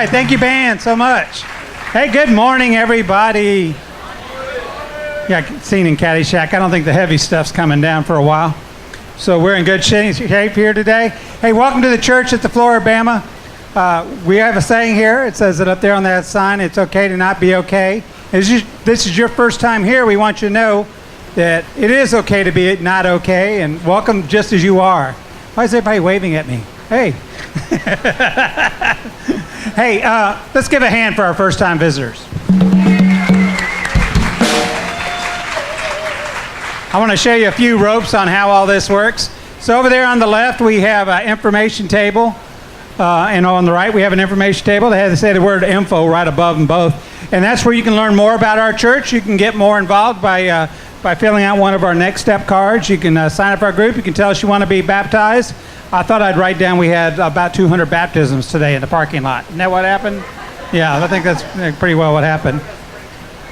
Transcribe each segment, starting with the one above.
right, thank you, band, so much. Hey, good morning, everybody. Yeah, seen in Caddyshack, I don't think the heavy stuff's coming down for a while. So we're in good shape here today. Hey, welcome to the church at the Flora-Bama. We have a saying here. It says it up there on that sign. It's okay to not be okay. This is your first time here. We want you to know that it is okay to be not okay, and welcome just as you are. Why is everybody waving at me? Hey. Hey, let's give a hand for our first-time visitors. I want to show you a few ropes on how all this works. So over there on the left, we have an information table. And on the right, we have an information table. They say the word info right above them both. And that's where you can learn more about our church. You can get more involved by filling out one of our next step cards. You can sign up for our group. You can tell us you want to be baptized. I thought I'd write down we had about 200 baptisms today in the parking lot. Isn't that what happened? Yeah, I think that's pretty well what happened.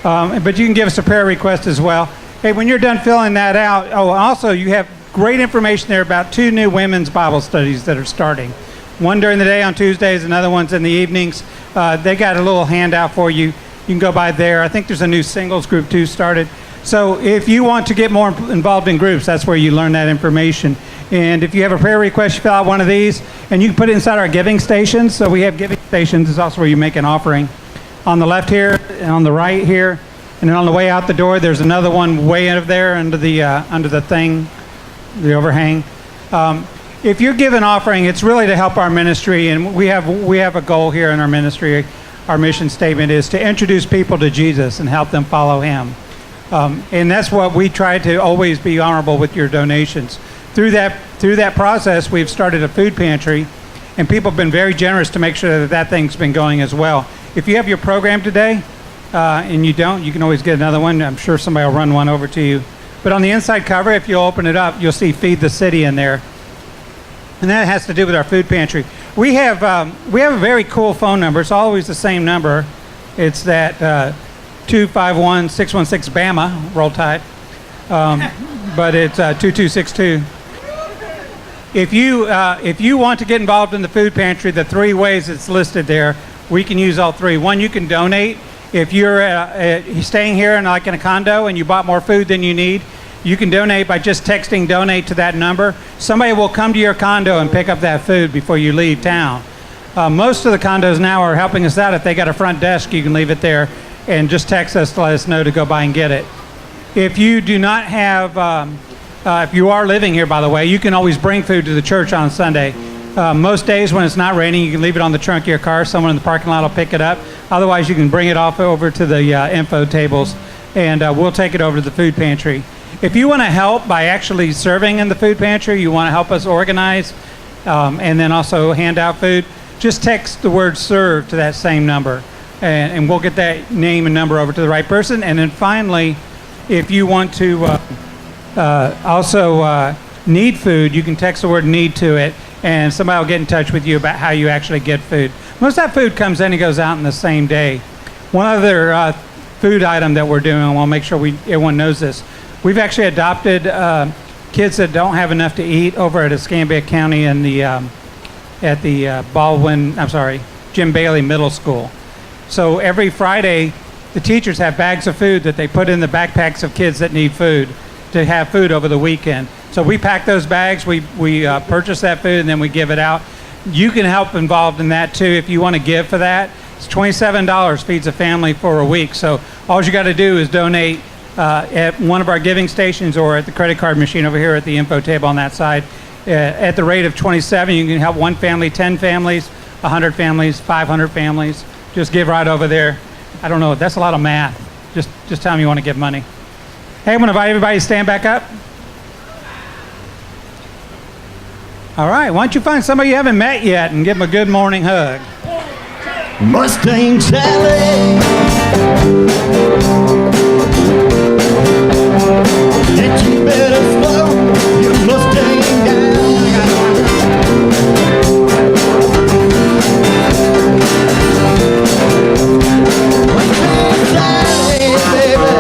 But you can give us a prayer request as well. Hey, when you're done filling that out, also you have great information there about 2 new women's Bible studies that are starting. One during the day on Tuesdays, another one's in the evenings. They got a little handout for you. You can go by there. I think there's a new singles group too started. So if you want to get more involved in groups, that's where you learn that information. And if you have a prayer request, you fill out one of these, and you can put it inside our giving stations. So we have giving stations. It's also where you make an offering. On the left here, and on the right here, and then on the way out the door, there's another one way out of there under the thing, the overhang. If you give an offering, it's really to help our ministry, and we have a goal here in our ministry. Our mission statement is to introduce people to Jesus and help them follow Him. And that's what we try to always be honorable with your donations. Through that process, we've started a food pantry, and people have been very generous to make sure that thing's been going as well. If you have your program today, and you don't, you can always get another one. I'm sure somebody will run one over to you. But on the inside cover, if you'll open it up, you'll see Feed the City in there. And that has to do with our food pantry. We have a very cool phone number. It's always the same number. It's that 251-616-BAMA, roll tide. But it's 2262. If you want to get involved in the food pantry, the 3 ways it's listed there, we can use all 3. One, you can donate. If you're staying here in a condo and you bought more food than you need, you can donate by just texting donate to that number. Somebody will come to your condo and pick up that food before you leave town. Most of the condos now are helping us out. If they got a front desk, you can leave it there and just text us to let us know to go by and get it. If you do not have, if you are living here, by the way, you can always bring food to the church on Sunday. Most days when it's not raining, you can leave it on the trunk of your car. Someone in the parking lot will pick it up. Otherwise, you can bring it off over to the info tables, and we'll take it over to the food pantry. If you want to help by actually serving in the food pantry, you want to help us organize and then also hand out food, just text the word serve to that same number, and we'll get that name and number over to the right person. And then finally, if you want to also need food, you can text the word need to it, and somebody will get in touch with you about how you actually get food. Most of that food comes in and goes out in the same day. One other food item that we're doing, and we'll make sure everyone knows this, we've actually adopted kids that don't have enough to eat over at Escambia County in at the Jim Bailey Middle School. So every Friday, the teachers have bags of food that they put in the backpacks of kids that need food to have food over the weekend. So we pack those bags, we purchase that food, and then we give it out. You can help involved in that too if you want to give for that. It's $27 feeds a family for a week. So all you got to do is donate at one of our giving stations or at the credit card machine over here at the info table on that side. At the rate of $27, you can help one family, 10 families, 100 families, 500 families. Just give right over there. I don't know, that's a lot of math. Just tell them you want to give money. Hey, I'm going to invite everybody to stand back up. All right, why don't you find somebody you haven't met yet and give them a good morning hug. Mustang Sally, that you better slow your Mustang down. Mustang Sally, baby,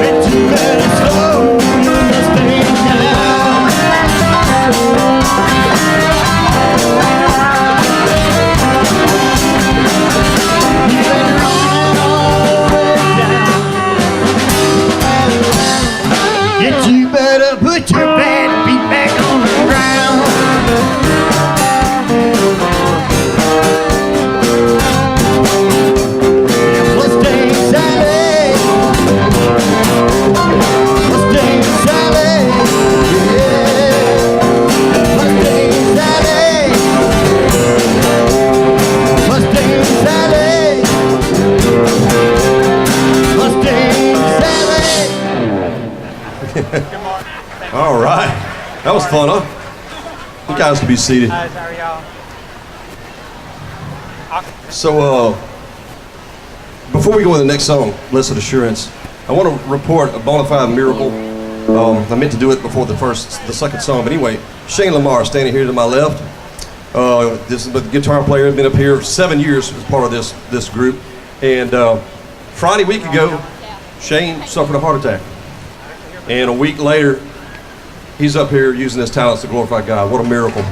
that you better slow your Mustang down. was fun, huh? You guys can be seated. How are y'all? So, before we go to the next song, Blessed Assurance, I want to report a bona fide miracle. I meant to do it before the second song, but anyway, Shane Lamar standing here to my left. This is the guitar player, been up here 7 years as part of this group. And Friday week ago, Shane suffered a heart attack. And a week later, he's up here using his talents to glorify God. What a miracle.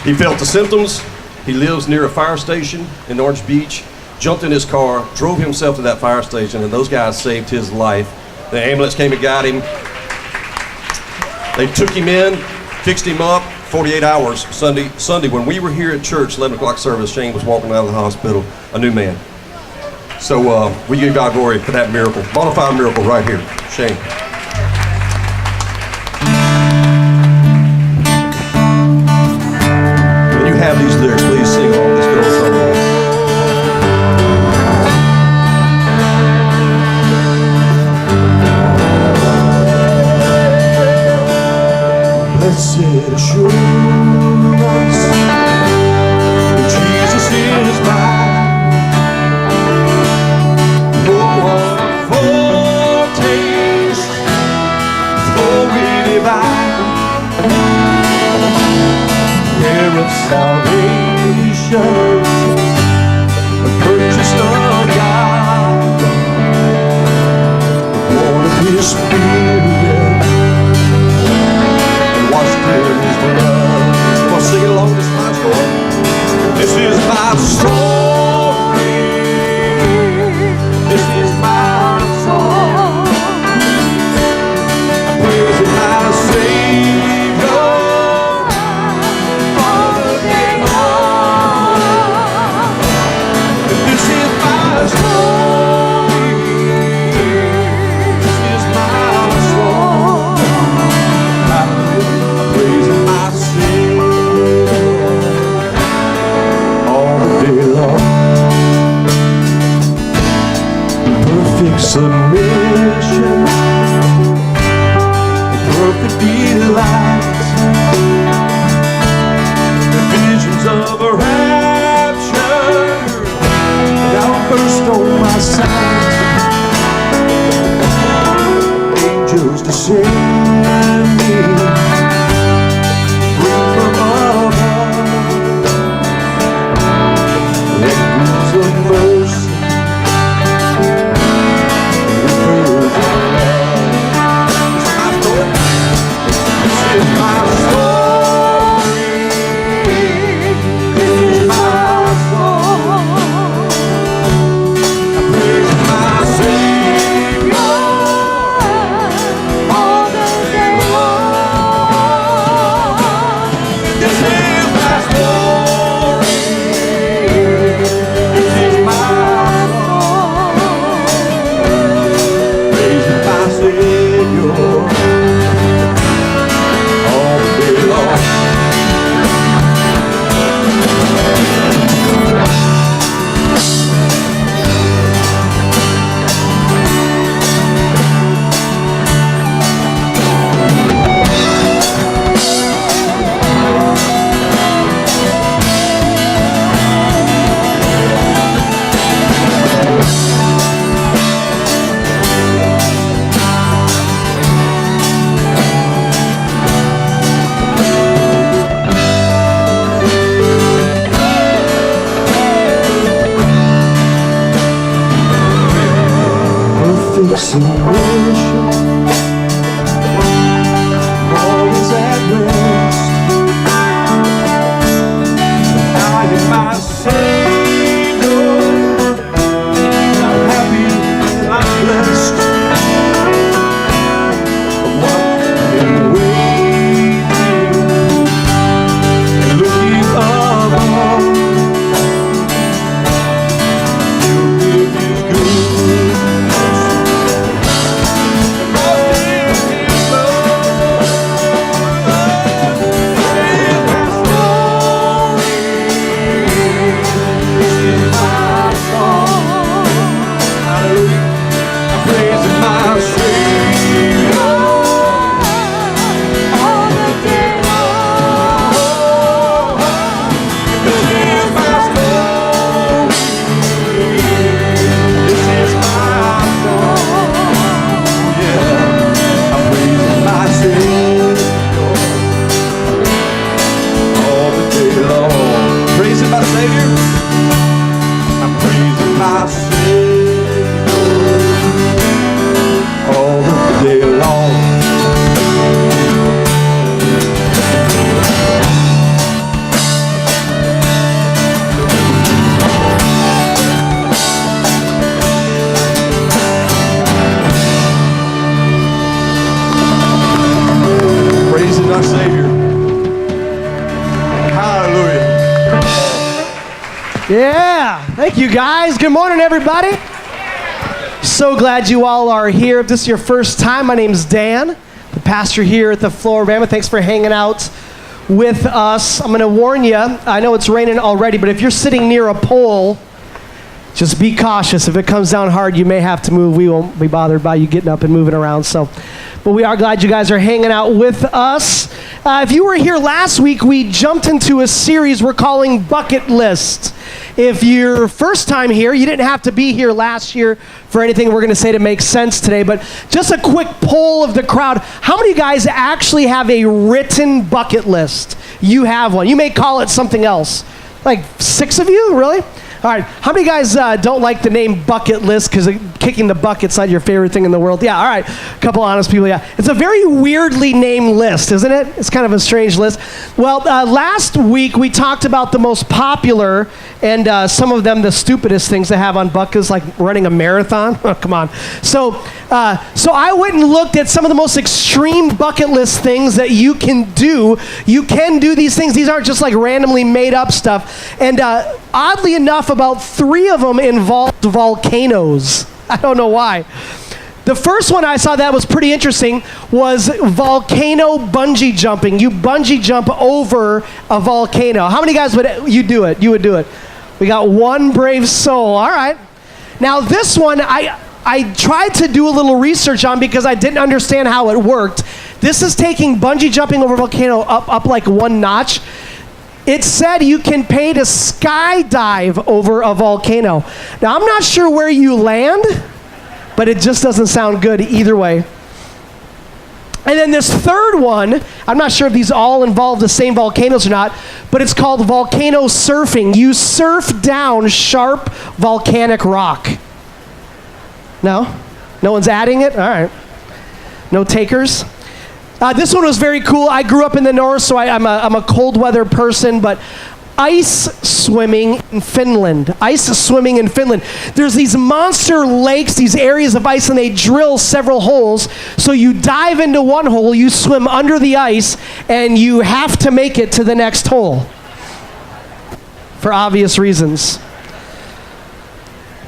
He felt the symptoms. He lives near a fire station in Orange Beach, jumped in his car, drove himself to that fire station, and those guys saved his life. The ambulance came and got him. They took him in, fixed him up, 48 hours. Sunday, when we were here at church, 11 o'clock service, Shane was walking out of the hospital, a new man. So we give God glory for that miracle. Bona fide miracle right here. Shane. When you have these lyrics, please sing along this good old song. Blessed assurance, Jesus is mine. No one foretaste glory divine, heir of salvation, the purchased of God, born of His Spirit, washed in His blood. Come on, sing it along. This is my story. This is my story. This is my song. I'm praising my Savior all the day long. This is my story. This is my song. I'm praising my Savior all the day long. Perfect submission, perfect delight, the visions of a rapture now burst on my sight. Angels descend me, bring from above, echoes of mercy. All the our Savior. Hallelujah. Yeah, thank you guys. Good morning, everybody. So glad you all are here. If this is your first time, my name's Dan, the pastor here at the Flora-Bama. Thanks for hanging out with us. I'm going to warn you, I know it's raining already, but if you're sitting near a pole, just be cautious. If it comes down hard, you may have to move. We won't be bothered by you getting up and moving around. But we are glad you guys are hanging out with us. If you were here last week, we jumped into a series we're calling Bucket List. If you're first time here, you didn't have to be here last year for anything we're going to say to make sense today, but just a quick poll of the crowd. How many of you guys actually have a written bucket list? You have one. You may call it something else. Like 6 of you? Really? All right. How many guys don't like the name bucket list because kicking the bucket's not your favorite thing in the world? Yeah, all right. A couple honest people, yeah. It's a very weirdly named list, isn't it? It's kind of a strange list. Well, last week we talked about the most popular and some of them the stupidest things to have on buckets, like running a marathon. Oh, come on. So I went and looked at some of the most extreme bucket list things that you can do. You can do these things. These aren't just like randomly made up stuff. And oddly enough, about 3 of them involved volcanoes. I don't know why. The first one I saw that was pretty interesting was volcano bungee jumping. You bungee jump over a volcano. How many guys would you do it? You would do it. We got one brave soul. All right. Now this one I tried to do a little research on because I didn't understand how it worked. This is taking bungee jumping over a volcano up like 1 notch. It said you can pay to skydive over a volcano. Now, I'm not sure where you land, but it just doesn't sound good either way. And then this third one, I'm not sure if these all involve the same volcanoes or not, but it's called volcano surfing. You surf down sharp volcanic rock. No? No one's adding it? All right. No takers? This one was very cool. I grew up in the north, so I'm a cold weather person, but ice swimming in Finland. Ice swimming in Finland. There's these monster lakes, these areas of ice, and they drill several holes. So you dive into one hole, you swim under the ice, and you have to make it to the next hole. For obvious reasons.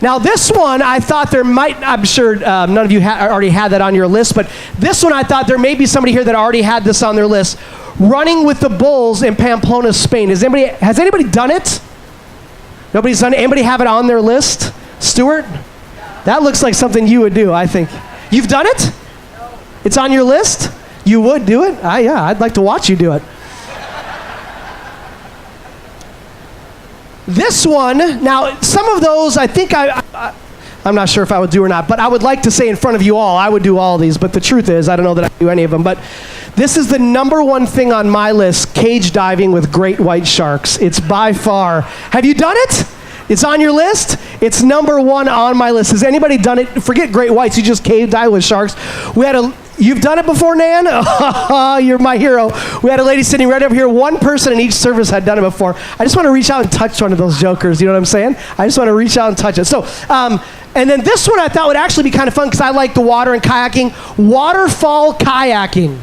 Now this one, I thought there might, I'm sure none of you already had that on your list, but this one I thought there may be somebody here that already had this on their list. Running with the bulls in Pamplona, Spain. Has anybody done it? Nobody's done it? Anybody have it on their list? Stuart? That looks like something you would do, I think. You've done it? No. It's on your list? You would do it? Yeah, I'd like to watch you do it. This one, now some of those I think I'm not sure if I would do or not, but I would like to say in front of you all, I would do all these, but the truth is I don't know that I do any of them. But this is the number 1 thing on my list, cage diving with great white sharks. It's by far. Have you done it? It's on your list? It's number 1 on my list. Has anybody done it? Forget great whites, you just cage dive with sharks. You've done it before, Nan? Oh, you're my hero. We had a lady sitting right over here. 1 person in each service had done it before. I just want to reach out and touch one of those jokers. You know what I'm saying? I just want to reach out and touch it. So, and then this one I thought would actually be kind of fun because I like the water and kayaking. Waterfall kayaking.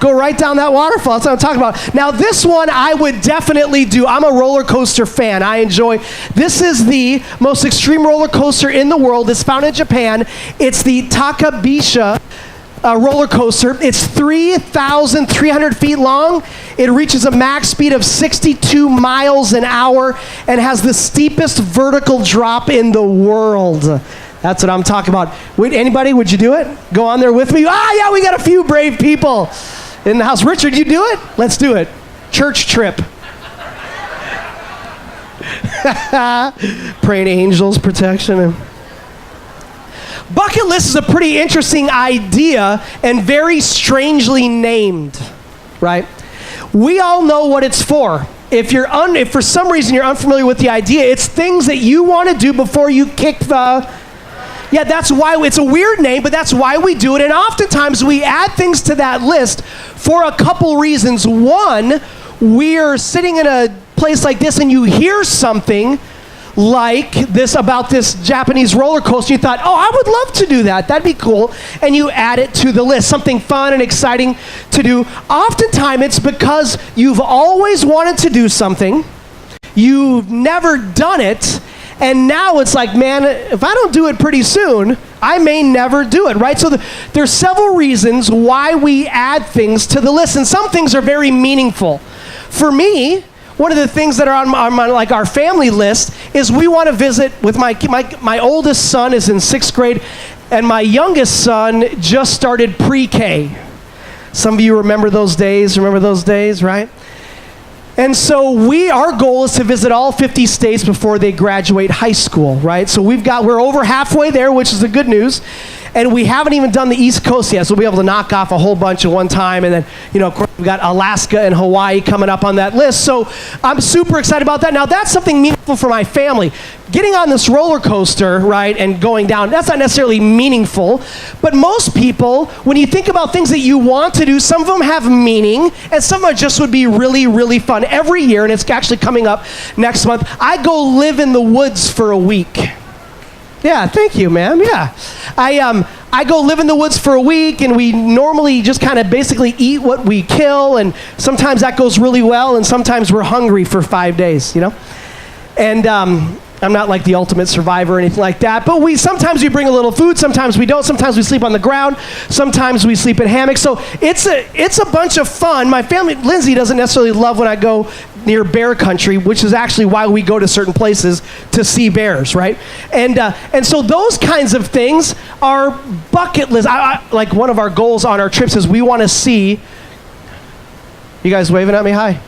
Go right down that waterfall. That's what I'm talking about. Now, this one I would definitely do. I'm a roller coaster fan. I enjoy. This is the most extreme roller coaster in the world. It's found in Japan. It's the Takabisha roller coaster. It's 3,300 feet long. It reaches a max speed of 62 miles an hour and has the steepest vertical drop in the world. That's what I'm talking about. Anybody, would you do it? Go on there with me? Yeah, we got a few brave people in the house. Richard, you do it? Let's do it. Church trip. Praying angels, protection. Bucket list is a pretty interesting idea and very strangely named, right? We all know what it's for. If for some reason you're unfamiliar with the idea, it's things that you want to do before you kick the... Yeah, that's why it's a weird name, but that's why we do it. And oftentimes we add things to that list for a couple reasons. One, we're sitting in a place like this and you hear something like this about this Japanese roller coaster. You thought, oh, I would love to do that. That'd be cool. And you add it to the list, something fun and exciting to do. Oftentimes, it's because you've always wanted to do something, you've never done it, and now it's like, man, if I don't do it pretty soon, I may never do it, right? So there's several reasons why we add things to the list, and some things are very meaningful. For me, one of the things that are on like our family list is we want to visit with my oldest son is in 6th grade, and my youngest son just started pre-K. Some of you remember those days, right? And so our goal is to visit all 50 states before they graduate high school, right? So we're over halfway there, which is the good news. And we haven't even done the East Coast yet, so we'll be able to knock off a whole bunch at one time. And then, of course, we've got Alaska and Hawaii coming up on that list. So I'm super excited about that. Now, that's something meaningful for my family. Getting on this roller coaster, right, and going down, that's not necessarily meaningful. But most people, when you think about things that you want to do, some of them have meaning, and some of them just would be really, really fun. Every year, and it's actually coming up next month, I go live in the woods for a week. Yeah, thank you, ma'am. Yeah. I go live in the woods for a week, and we normally just kind of basically eat what we kill, and sometimes that goes really well, and sometimes we're hungry for 5 days, And I'm not like the ultimate survivor or anything like that, but sometimes we bring a little food, sometimes we don't, sometimes we sleep on the ground, sometimes we sleep in hammocks. So it's a bunch of fun. My family, Lindsay doesn't necessarily love when I go near bear country, which is actually why we go to certain places to see bears, right? And so those kinds of things are bucket list. Like one of our goals on our trips is we want to see. You guys waving at me? Hi.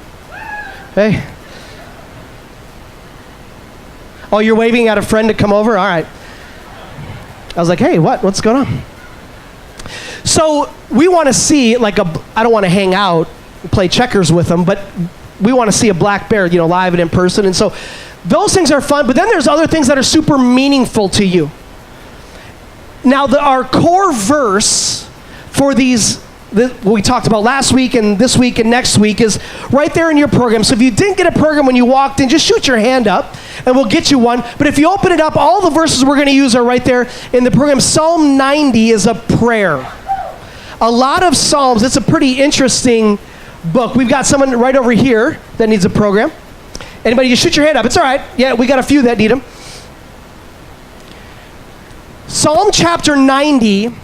Hey. Oh, you're waving at a friend to come over? All right. I was like, hey, what's going on? So we want to see, I don't want to hang out, play checkers with them, but we want to see a black bear, live and in person. And so those things are fun, but then there's other things that are super meaningful to you. Now, our core verse for what we talked about last week and this week and next week is right there in your program. So if you didn't get a program when you walked in, just shoot your hand up and we'll get you one. But if you open it up, all the verses we're going to use are right there in the program. Psalm 90 is a prayer. A lot of Psalms. It's a pretty interesting book. We've got someone right over here that needs a program. Anybody, just shoot your hand up. It's all right. Yeah, we got a few that need them. Psalm chapter 90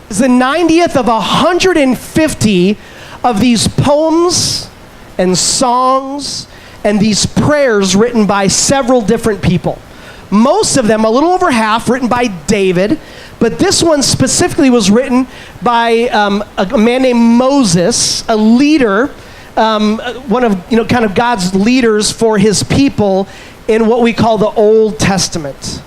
is the 90th of 150 of these poems and songs and these prayers written by several different people. Most of them, a little over half, written by David, but this one specifically was written by a man named Moses, a leader, one of kind of God's leaders for his people in what we call the Old Testament.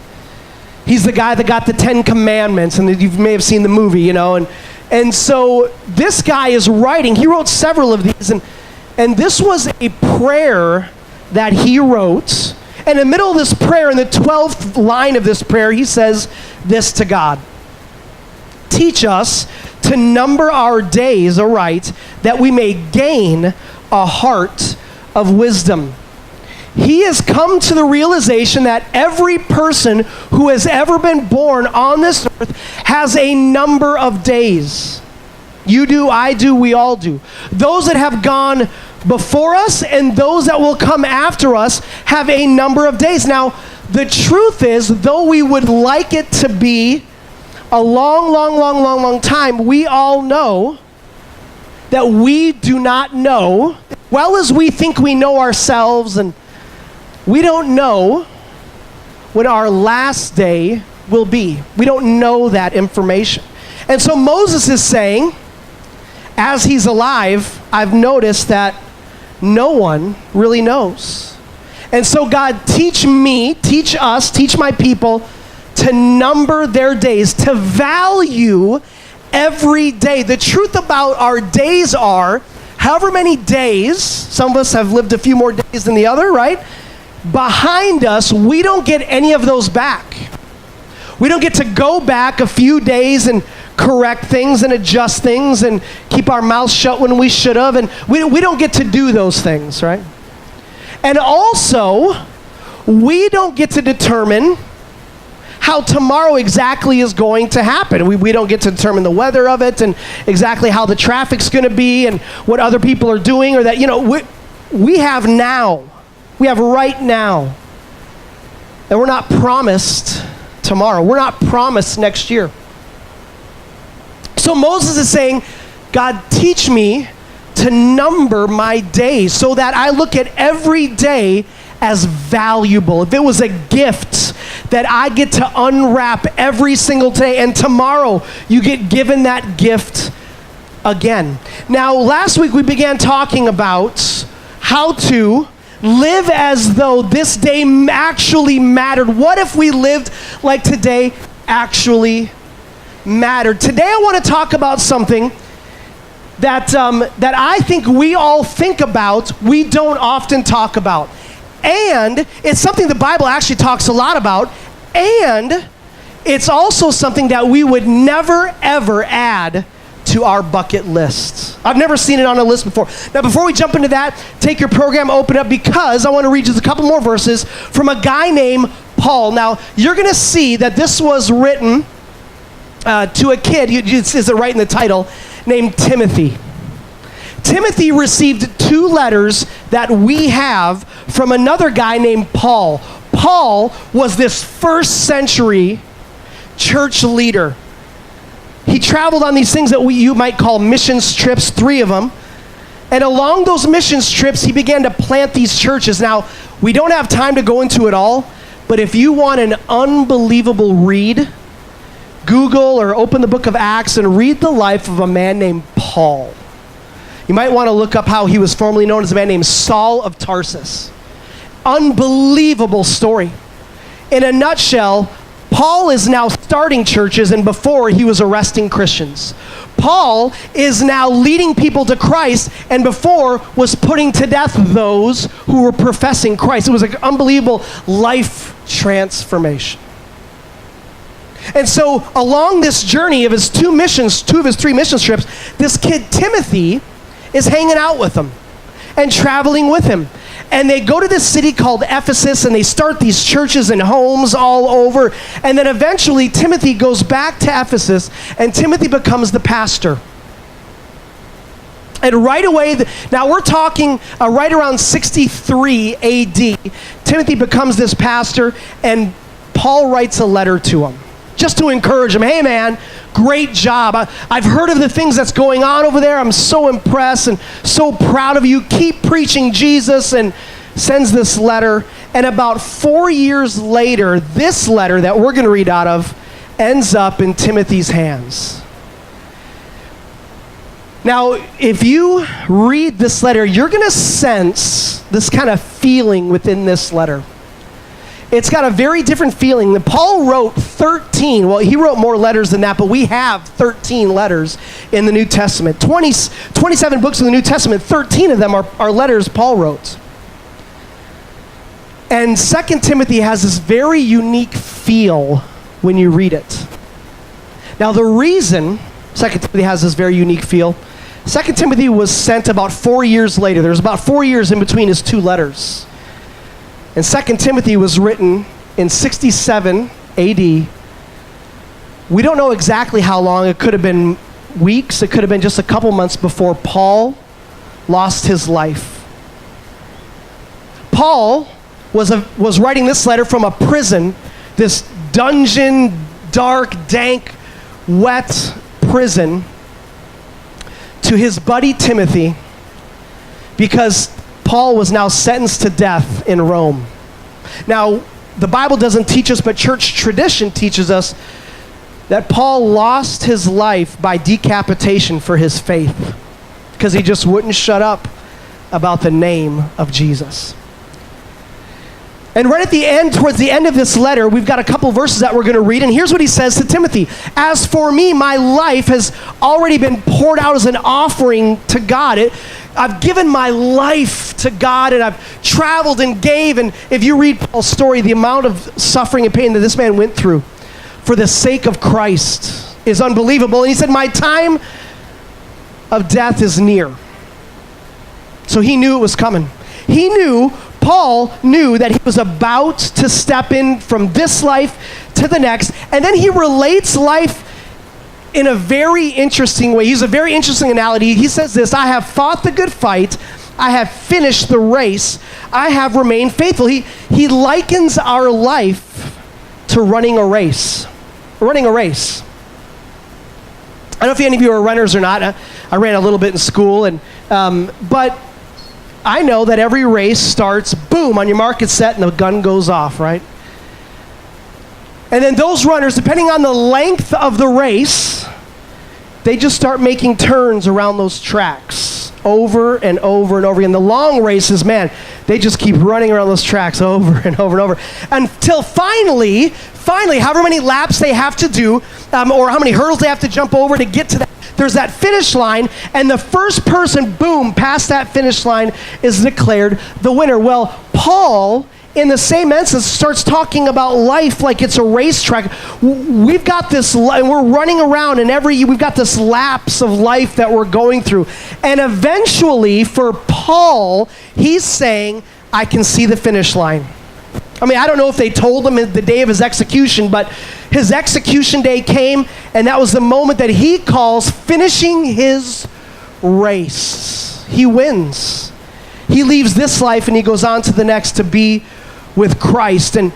He's the guy that got the 10 Commandments, and you may have seen the movie, and so this guy is writing. He wrote several of these, and this was a prayer that he wrote. And in the middle of this prayer, in the 12th line of this prayer, he says this to God: teach us to number our days aright, that we may gain a heart of wisdom. He has come to the realization that every person who has ever been born on this earth has a number of days. You do, I do, we all do. Those that have gone before us and those that will come after us have a number of days. Now, the truth is, though we would like it to be a long time, we all know that we do not know, well as we think we know ourselves, and we don't know when our last day will be. We don't know that information. And so Moses is saying, as he's alive, I've noticed that no one really knows. And so God, teach me, teach us, teach my people to number their days, to value every day. The truth about our days are, however many days, some of us have lived a few more days than the other, right? Behind us, we don't get any of those back. We don't get to go back a few days and correct things and adjust things and keep our mouths shut when we should have, and we don't get to do those things, right? And also, we don't get to determine how tomorrow exactly is going to happen. We don't get to determine the weather of it and exactly how the traffic's going to be and what other people are doing, or that, we have now. We have right now. And we're not promised tomorrow. We're not promised next year. So Moses is saying, God, teach me to number my days so that I look at every day as valuable. If it was a gift that I get to unwrap every single day, and tomorrow you get given that gift again. Now, last week we began talking about how to live as though this day actually mattered. What if we lived like today actually mattered? Today I want to talk about something that I think we all think about, we don't often talk about. And it's something the Bible actually talks a lot about, and it's also something that we would never, ever add to our bucket list. I've never seen it on a list before. Now, before we jump into that, take your program, open up, because I want to read just a couple more verses from a guy named Paul. Now, you're going to see that this was written to a kid, it says it right in the title, named Timothy. Timothy received 2 letters that we have from another guy named Paul. Paul was this first century church leader. He traveled on these things that you might call missions trips, 3 of them. And along those missions trips, he began to plant these churches. Now, we don't have time to go into it all, but if you want an unbelievable read, Google or open the book of Acts and read the life of a man named Paul. You might want to look up how he was formerly known as a man named Saul of Tarsus. Unbelievable story. In a nutshell, Paul is now starting churches, and before he was arresting Christians. Paul is now leading people to Christ, and before was putting to death those who were professing Christ. It was an unbelievable life transformation. And so along this journey of his 2 of his 3 mission trips, this kid Timothy is hanging out with him and traveling with him. And they go to this city called Ephesus, and they start these churches and homes all over. And then eventually Timothy goes back to Ephesus, and Timothy becomes the pastor. And right away, now we're talking right around 63 AD, Timothy becomes this pastor, and Paul writes a letter to him, just to encourage him. Hey man, great job. I've heard of the things that's going on over there. I'm so impressed and so proud of you. Keep preaching Jesus, and sends this letter. And about 4 years later, this letter that we're going to read out of ends up in Timothy's hands. Now, if you read this letter, you're going to sense this kind of feeling within this letter. It's got a very different feeling. Paul wrote 13, well, he wrote more letters than that, but we have 13 letters in the New Testament. 27 books in the New Testament, 13 of them are letters Paul wrote. And 2 Timothy has this very unique feel when you read it. Now, the reason 2 Timothy has this very unique feel, 2 Timothy was sent about 4 years later. There's about 4 years in between his 2 letters. And 2 Timothy was written in 67 AD. We don't know exactly how long. It could have been weeks. It could have been just a couple months before lost his life. Paul was writing this letter from a prison, this dungeon, dark, dank, wet prison, to his buddy Timothy, because Paul was now sentenced to death in Rome. Now, the Bible doesn't teach us, but church tradition teaches us that Paul lost his life by decapitation for his faith, because he just wouldn't shut up about the name of Jesus. And right at the end, towards the end of this letter, we've got a couple verses that we're going to read, and here's what he says to Timothy. As for me, my life has already been poured out as an offering to God. I've given my life to God, and I've traveled and gave. And if you read Paul's story, the amount of suffering and pain that this man went through for the sake of Christ is unbelievable. And he said, my time of death is near. So he knew it was coming. He knew Paul knew that he was about to step in from this life to the next, and then he relates life in a very interesting way. He's a very interesting analogy. He says this: I have fought the good fight, I have finished the race, I have remained faithful. He likens our life to running a race. Running a race. I don't know if any of you are runners or not. I ran a little bit in school, but I know that every race starts, boom, on your mark, get set, and the gun goes off, right? And then those runners, depending on the length of the race, they just start making turns around those tracks over and over and over again. The long races, man, they just keep running around those tracks over and over and over until finally, however many laps they have to do, or how many hurdles they have to jump over to get to that, there's that finish line, and the first person, boom, past that finish line is declared the winner. Well, Paul, in the same instance, starts talking about life like it's a racetrack. We've got this, and we're running around, and we've got this lapse of life that we're going through. And eventually, for Paul, he's saying, I can see the finish line. I mean, I don't know if they told him the day of his execution, but his execution day came, and that was the moment that he calls finishing his race. He wins. He leaves this life, and he goes on to the next to be with Christ. And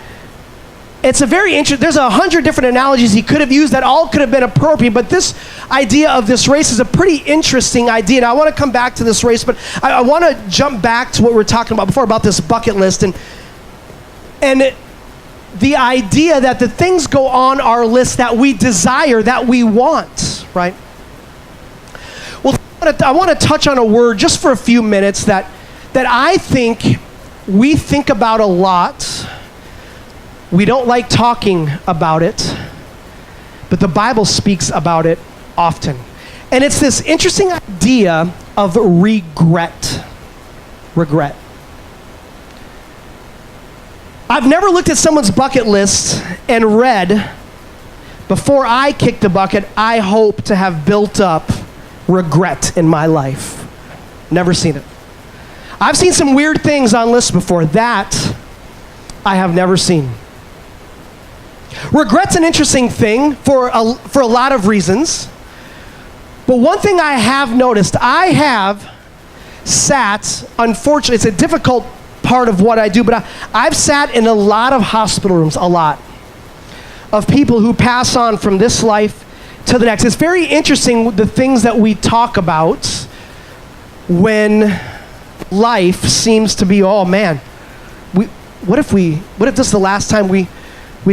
it's a very interesting, there's 100 different analogies he could have used that all could have been appropriate, but this idea of this race is a pretty interesting idea. And I want to come back to this race, but I want to jump back to what we were talking about before, about this bucket list, and the idea that the things go on our list that we desire, that we want, right? Well, I want to touch on a word just for a few minutes that I think we think about a lot. We don't like talking about it, but the Bible speaks about it often. And it's this interesting idea of regret. Regret. I've never looked at someone's bucket list and read, before I kick the bucket, I hope to have built up regret in my life. Never seen it. I've seen some weird things on lists before. That I have never seen. Regret's an interesting thing for a lot of reasons. But one thing I have noticed, I have sat, unfortunately, it's a difficult part of what I do, but I've sat in a lot of hospital rooms, a lot, of people who pass on from this life to the next. It's very interesting the things that we talk about when life seems to be, oh man, what if this is the last time we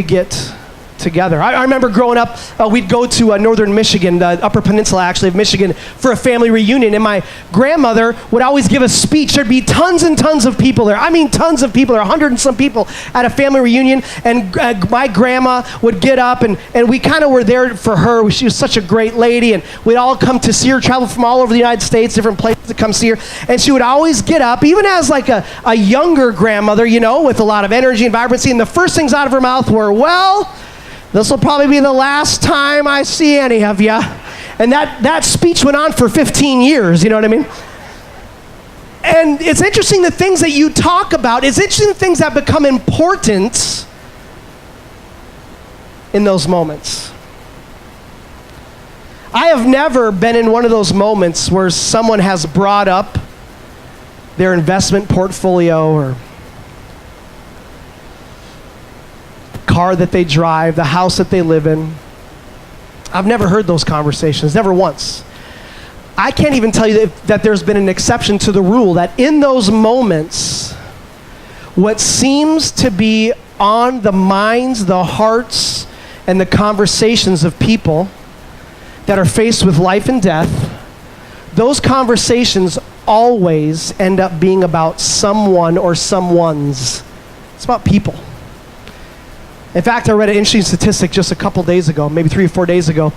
get together? I remember growing up, we'd go to northern Michigan, the Upper Peninsula actually of Michigan, for a family reunion, and my grandmother would always give a speech. There'd be tons and tons of people there. I mean tons of people. There were 100 and some people at a family reunion, and my grandma would get up, and we kind of were there for her. She was such a great lady, and we'd all come to see her, travel from all over the United States, different places to come see her, and she would always get up, even as like a younger grandmother, you know, with a lot of energy and vibrancy, and the first things out of her mouth were, well, this will probably be the last time I see any of you. And that speech went on for 15 years, you know what I mean? And it's interesting the things that you talk about, it's interesting the things that become important in those moments. I have never been in one of those moments where someone has brought up their investment portfolio or car that they drive, the house that they live in. I've never heard those conversations, never once. I can't even tell you that there's been an exception to the rule, that in those moments, what seems to be on the minds, the hearts, and the conversations of people that are faced with life and death, those conversations always end up being about someone or someone's. It's about people. In fact, I read an interesting statistic just a couple days ago, maybe 3 or 4 days ago.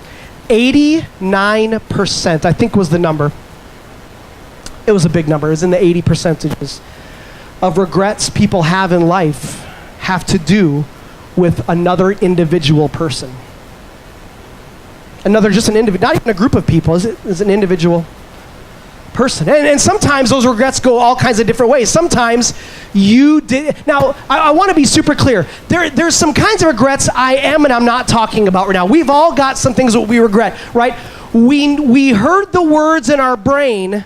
89%, I think was the number. It was a big number. It was in the 80 percentages of regrets people have in life have to do with another individual person. Just an individual, not even a group of people, is an individual person. And sometimes those regrets go all kinds of different ways. Sometimes you did. Now, I want to be super clear. There's some kinds of regrets I am and I'm not talking about right now. We've all got some things that we regret, right? We heard the words in our brain,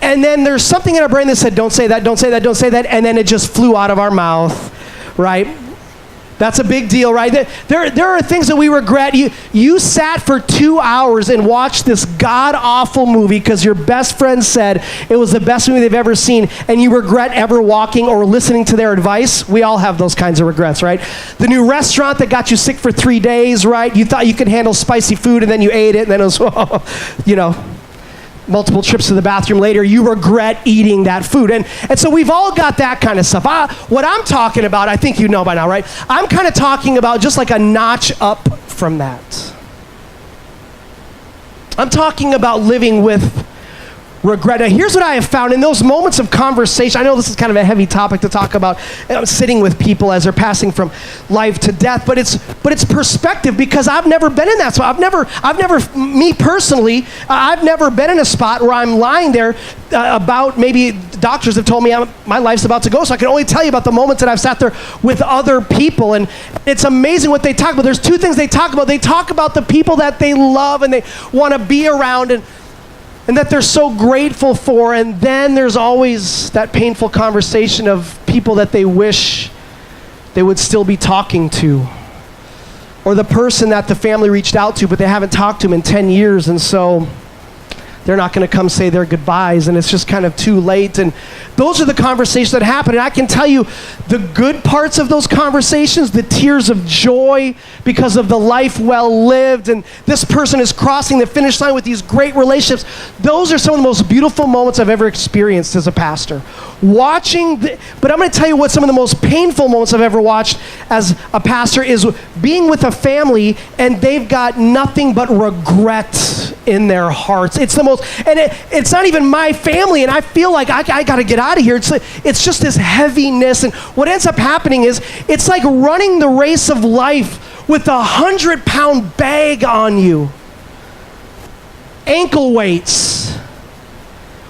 and then there's something in our brain that said, don't say that, don't say that, don't say that, and then it just flew out of our mouth, right? That's a big deal, right? There are things that we regret. You sat for 2 hours and watched this god-awful movie because your best friend said it was the best movie they've ever seen, and you regret ever walking or listening to their advice. We all have those kinds of regrets, right? The new restaurant that got you sick for 3 days, right? You thought you could handle spicy food, and then you ate it, and then it was, multiple trips to the bathroom later, you regret eating that food. And so we've all got that kind of stuff. What I'm talking about, I think you know by now, right? I'm kind of talking about just like a notch up from that. I'm talking about living with regret. Now, here's what I have found in those moments of conversation. I know this is kind of a heavy topic to talk about, sitting with people as they're passing from life to death, but it's perspective, because I've never been in that. So I've never, me personally, I've never been in a spot where I'm lying there about, maybe doctors have told me my life's about to go, so I can only tell you about the moments that I've sat there with other people, and it's amazing what they talk about. There's two things they talk about. They talk about the people that they love and they want to be around, and that they're so grateful for, and then there's always that painful conversation of people that they wish they would still be talking to, or the person that the family reached out to but they haven't talked to them in 10 years, and so they're not going to come say their goodbyes, and it's just kind of too late. And those are the conversations that happen. And I can tell you the good parts of those conversations, the tears of joy because of the life well lived, and this person is crossing the finish line with these great relationships. Those are some of the most beautiful moments I've ever experienced as a pastor. But I'm going to tell you what some of the most painful moments I've ever watched as a pastor is being with a family and they've got nothing but regret in their hearts. It's the most, and it's not even my family, and I feel like I got to get out of here. It's just this heaviness, and what ends up happening is it's like running the race of life with a 100-pound bag on you, ankle weights,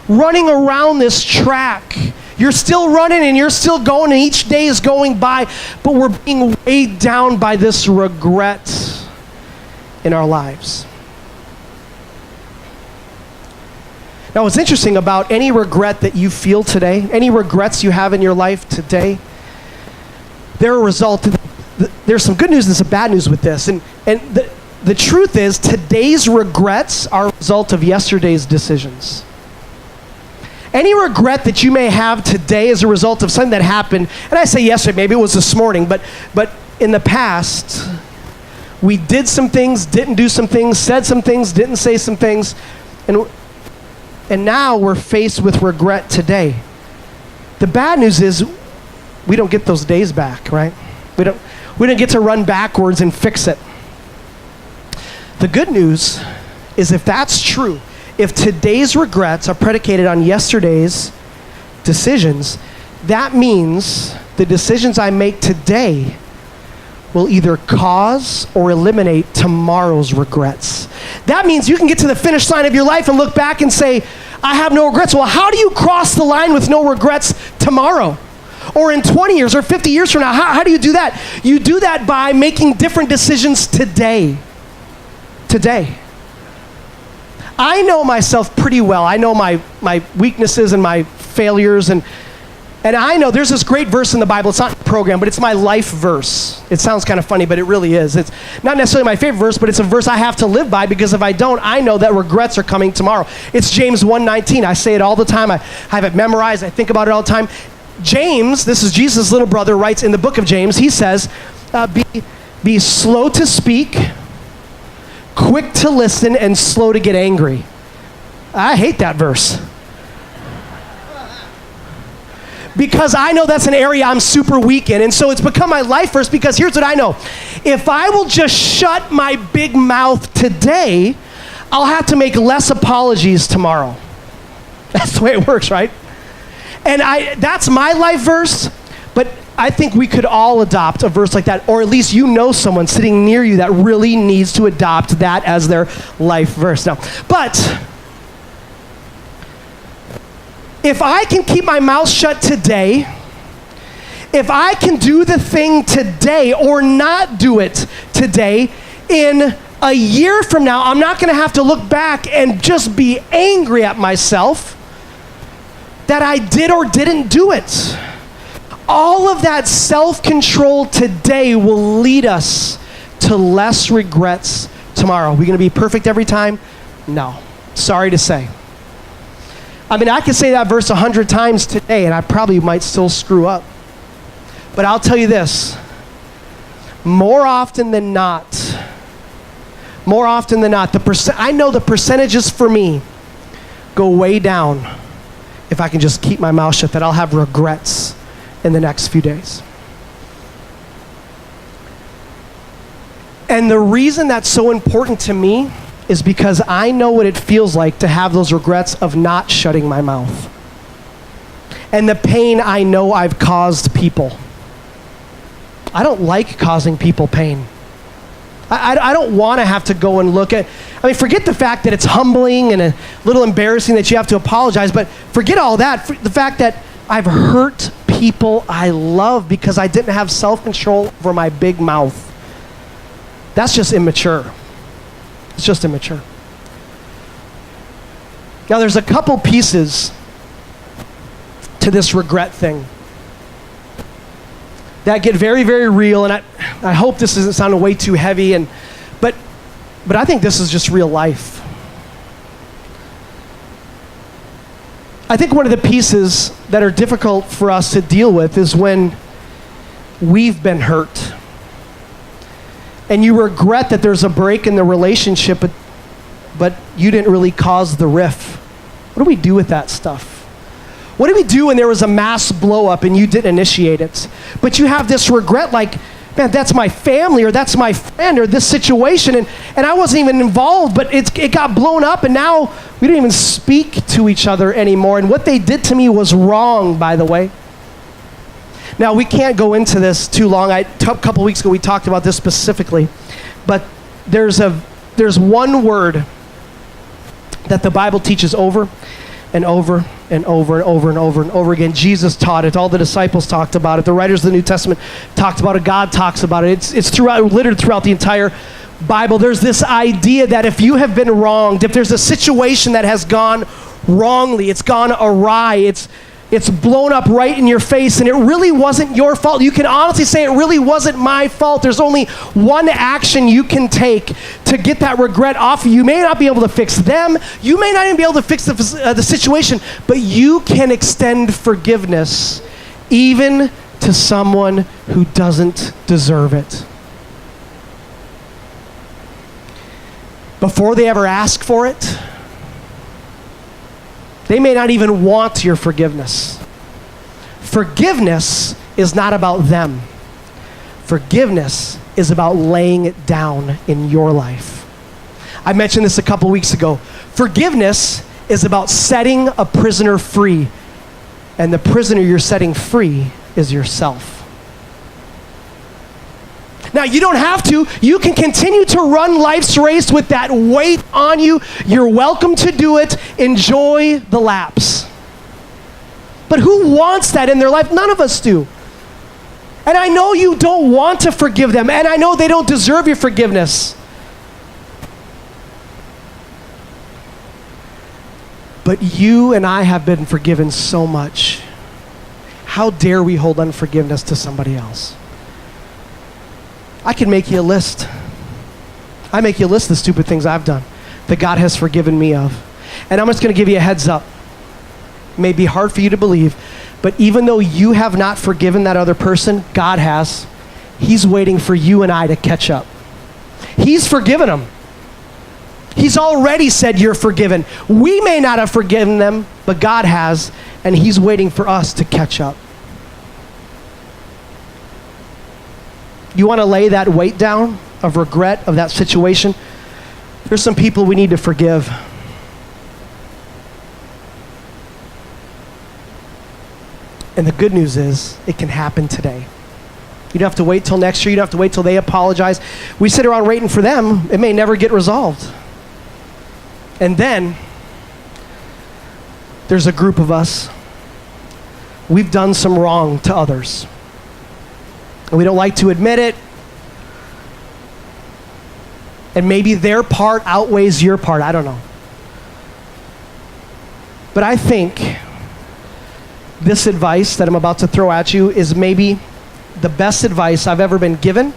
running around this track. You're still running and you're still going, and each day is going by, but we're being weighed down by this regret in our lives. Now, what's interesting about any regret that you feel today, any regrets you have in your life today, they're a result of, there's some good news and some bad news with this. And the truth is, today's regrets are a result of yesterday's decisions. Any regret that you may have today is a result of something that happened, and I say yesterday, maybe it was this morning, but in the past, we did some things, didn't do some things, said some things, didn't say some things, and now we're faced with regret today. The bad news is we don't get those days back, right? We don't get to run backwards and fix it. The good news is, if that's true, if today's regrets are predicated on yesterday's decisions, that means the decisions I make today will either cause or eliminate tomorrow's regrets. That means you can get to the finish line of your life and look back and say, I have no regrets. Well, how do you cross the line with no regrets tomorrow? Or in 20 years or 50 years from now? How do you do that? You do that by making different decisions today. Today. I know myself pretty well. I know my weaknesses and my failures, and I know there's this great verse in the Bible. It's not a program, but it's my life verse. It sounds kind of funny, but it really is. It's not necessarily my favorite verse, but it's a verse I have to live by, because if I don't, I know that regrets are coming tomorrow. It's James 1:19. I say it all the time. I have it memorized. I think about it all the time. James, this is Jesus' little brother, writes in the book of James, he says, be slow to speak, quick to listen, and slow to get angry. I hate that verse, because I know that's an area I'm super weak in. And so it's become my life verse, because here's what I know. If I will just shut my big mouth today, I'll have to make less apologies tomorrow. That's the way it works, right? And that's my life verse, but I think we could all adopt a verse like that, or at least you know someone sitting near you that really needs to adopt that as their life verse. Now, but if I can keep my mouth shut today if I can do the thing today or not do it today, in a year from now, I'm not going to have to look back and just be angry at myself that I did or didn't do it. All of that self-control today will lead us to less regrets tomorrow. Are we going to be perfect every time? No. Sorry to say. I mean, I could say that verse 100 times today, and I probably might still screw up. But I'll tell you this. More often than not, I know the percentages for me go way down if I can just keep my mouth shut, that I'll have regrets in the next few days. And the reason that's so important to me is because I know what it feels like to have those regrets of not shutting my mouth. And the pain I know I've caused people. I don't like causing people pain. I don't want to have to go and look at, I mean, forget the fact that it's humbling and a little embarrassing that you have to apologize, but forget all that. The fact that I've hurt people I love because I didn't have self-control over my big mouth. That's just immature. It's just immature. Now, there's a couple pieces to this regret thing that get very, very real, and I hope this isn't sounding way too heavy, but I think this is just real life. I think one of the pieces that are difficult for us to deal with is when we've been hurt, and you regret that there's a break in the relationship, but you didn't really cause the rift. What do we do with that stuff? What do we do when there was a mass blow up and you didn't initiate it? But you have this regret like, man, that's my family or that's my friend or this situation and I wasn't even involved, but it got blown up and now we don't even speak to each other anymore. And what they did to me was wrong, by the way. Now, we can't go into this too long. A couple weeks ago we talked about this specifically, but there's one word that the Bible teaches over and over and over and over and over and over again. Jesus taught it. All the disciples talked about it. The writers of the New Testament talked about it. God talks about it. It's littered throughout the entire Bible. There's this idea that if you have been wronged, if there's a situation that has gone wrongly, it's gone awry, it's blown up right in your face, and it really wasn't your fault. You can honestly say it really wasn't my fault. There's only one action you can take to get that regret off of you. You may not be able to fix them. You may not even be able to fix the situation, but you can extend forgiveness even to someone who doesn't deserve it. Before they ever ask for it, they may not even want your forgiveness. Forgiveness is not about them. Forgiveness is about laying it down in your life. I mentioned this a couple weeks ago. Forgiveness is about setting a prisoner free, and the prisoner you're setting free is yourself. Now, you don't have to. You can continue to run life's race with that weight on you. You're welcome to do it. Enjoy the laps. But who wants that in their life? None of us do. And I know you don't want to forgive them, and I know they don't deserve your forgiveness. But you and I have been forgiven so much. How dare we hold unforgiveness to somebody else? I can make you a list. I make you a list of the stupid things I've done that God has forgiven me of. And I'm just going to give you a heads up. It may be hard for you to believe, but even though you have not forgiven that other person, God has. He's waiting for you and I to catch up. He's forgiven them. He's already said you're forgiven. We may not have forgiven them, but God has, and He's waiting for us to catch up. You want to lay that weight down of regret of that situation? There's some people we need to forgive. And the good news is, it can happen today. You don't have to wait till next year. You don't have to wait till they apologize. We sit around waiting for them. It may never get resolved. And then, there's a group of us. We've done some wrong to others. And we don't like to admit it. And maybe their part outweighs your part. I don't know. But I think this advice that I'm about to throw at you is maybe the best advice I've ever been given,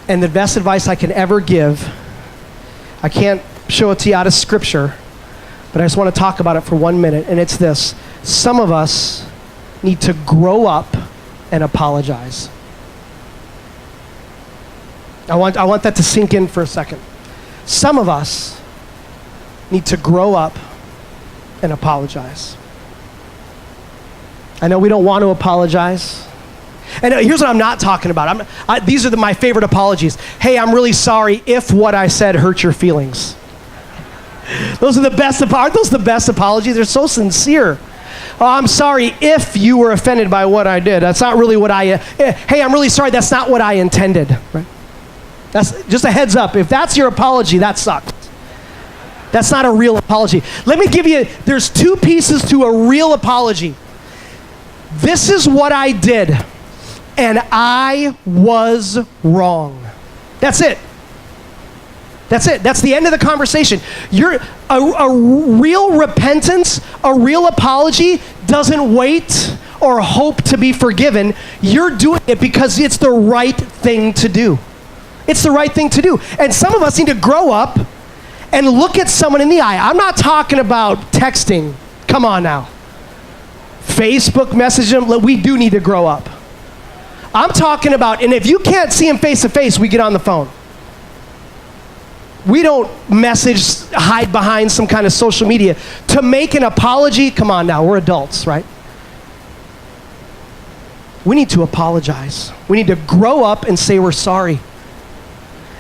and the best advice I can ever give. I can't show it to you out of Scripture, but I just want to talk about it for 1 minute, and it's this. Some of us need to grow up and apologize. I want that to sink in for a second. Some of us need to grow up and apologize. I know we don't want to apologize. And here's what I'm not talking about. These are my favorite apologies. Hey, I'm really sorry if what I said hurt your feelings. Those are the best. Aren't those the best apologies? They're so sincere. Oh, I'm sorry if you were offended by what I did. That's not really what hey, I'm really sorry. That's not what I intended. Right? That's just a heads up. If that's your apology, that sucks. That's not a real apology. Let me give you, there's two pieces to a real apology. This is what I did, and I was wrong. That's it. That's it. That's the end of the conversation. A real repentance, a real apology doesn't wait or hope to be forgiven. You're doing it because it's the right thing to do. It's the right thing to do. And some of us need to grow up and look at someone in the eye. I'm not talking about texting. Come on now. Facebook messaging. We do need to grow up. I'm talking about, and if you can't see him face to face, we get on the phone. We don't message, hide behind some kind of social media. To make an apology, come on now, we're adults, right? We need to apologize. We need to grow up and say we're sorry.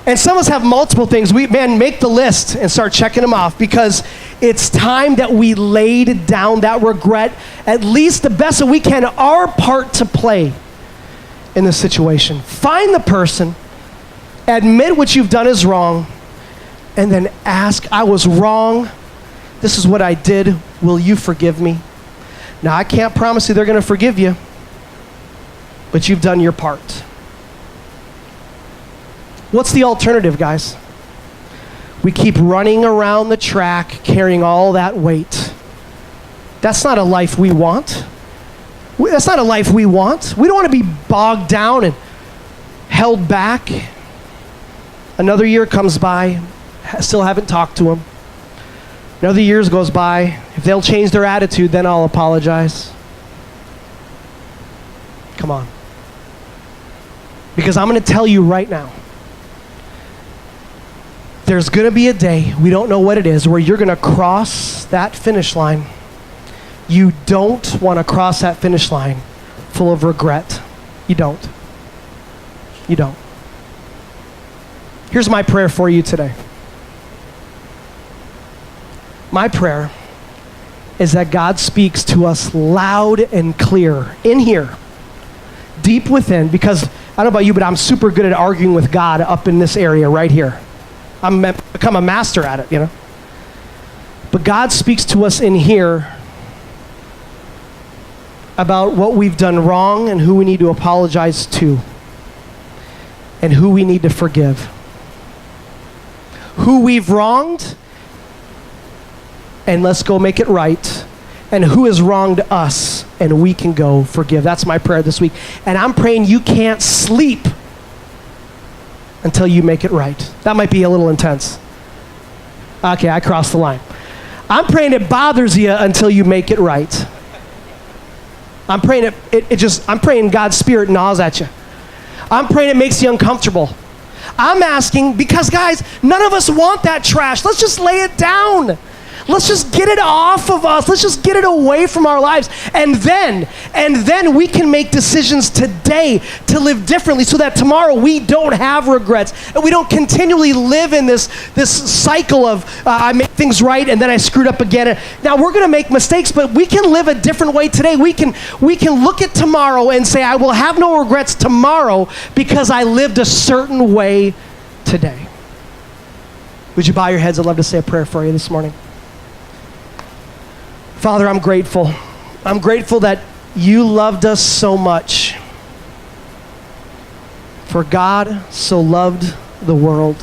And some of us have multiple things. Make the list and start checking them off, because it's time that we laid down that regret, at least the best that we can, our part to play in the situation. Find the person, admit what you've done is wrong, and then ask, I was wrong. This is what I did. Will you forgive me? Now, I can't promise you they're going to forgive you, but you've done your part. What's the alternative, guys? We keep running around the track, carrying all that weight. That's not a life we want. That's not a life we want. We don't want to be bogged down and held back. Another year comes by, still haven't talked to them. Another year goes by. If they'll change their attitude, then I'll apologize. Come on. Because I'm going to tell you right now, there's going to be a day, we don't know what it is, where you're going to cross that finish line. You don't want to cross that finish line full of regret. You don't. You don't. Here's my prayer for you today. My prayer is that God speaks to us loud and clear in here, deep within, because I don't know about you, but I'm super good at arguing with God up in this area right here. I'm become a master at it, you know. But God speaks to us in here about what we've done wrong and who we need to apologize to and who we need to forgive. Who we've wronged, and let's go make it right. And who has wronged us, and we can go forgive. That's my prayer this week. And I'm praying you can't sleep until you make it right. That might be a little intense. Okay, I crossed the line. I'm praying it bothers you until you make it right. I'm praying I'm praying God's Spirit gnaws at you. I'm praying it makes you uncomfortable. I'm asking, because guys, none of us want that trash. Let's just lay it down. Let's just get it off of us. Let's just get it away from our lives. And then we can make decisions today to live differently, so that tomorrow we don't have regrets and we don't continually live in this cycle of I make things right and then I screwed up again. Now we're going to make mistakes, but we can live a different way today. We can look at tomorrow and say, I will have no regrets tomorrow because I lived a certain way today. Would you bow your heads? I'd love to say a prayer for you this morning. Father, I'm grateful. I'm grateful that you loved us so much For God so loved the world.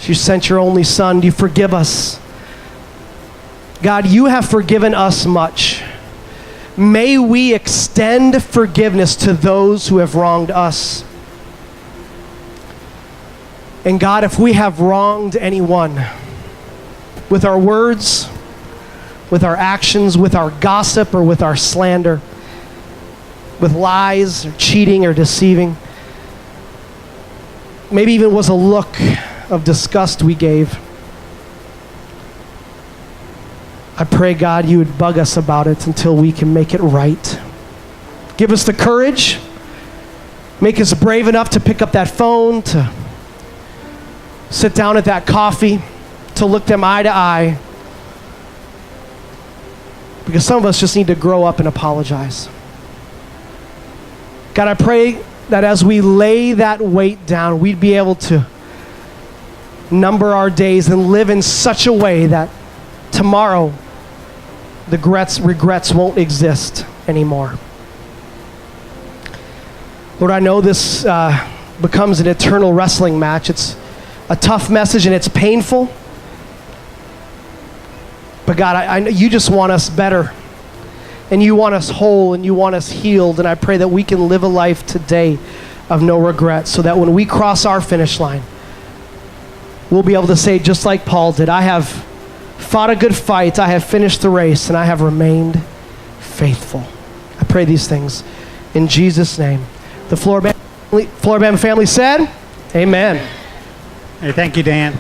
You sent your only Son. Do you forgive us? God, you have forgiven us much. May we extend forgiveness to those who have wronged us. And God, if we have wronged anyone with our words, with our actions, with our gossip, or with our slander, with lies, or cheating, or deceiving, maybe even was a look of disgust we gave, I pray, God, you would bug us about it until we can make it right. Give us the courage. Make us brave enough to pick up that phone, to sit down at that coffee, to look them eye to eye. Because some of us just need to grow up and apologize. God, I pray that as we lay that weight down, we'd be able to number our days and live in such a way that tomorrow the regrets won't exist anymore. Lord, I know this becomes an eternal wrestling match. It's a tough message and it's painful. But God, I know you just want us better. And you want us whole and you want us healed. And I pray that we can live a life today of no regrets, so that when we cross our finish line, we'll be able to say, just like Paul did, I have fought a good fight, I have finished the race, and I have remained faithful. I pray these things in Jesus' name. The Flora-Bama family said, amen. Hey, thank you, Dan.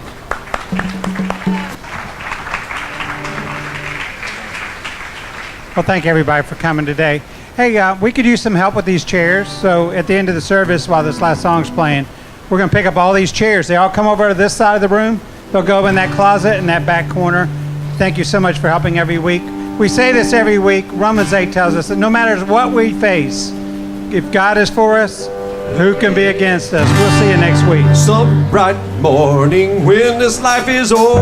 Well, thank everybody for coming today. Hey, we could use some help with these chairs. So at the end of the service, while this last song's playing, we're going to pick up all these chairs. They all come over to this side of the room. They'll go in that closet in that back corner. Thank you so much for helping every week. We say this every week. Romans 8 tells us that no matter what we face, if God is for us, who can be against us? We'll see you next week. Some bright morning when this life is over,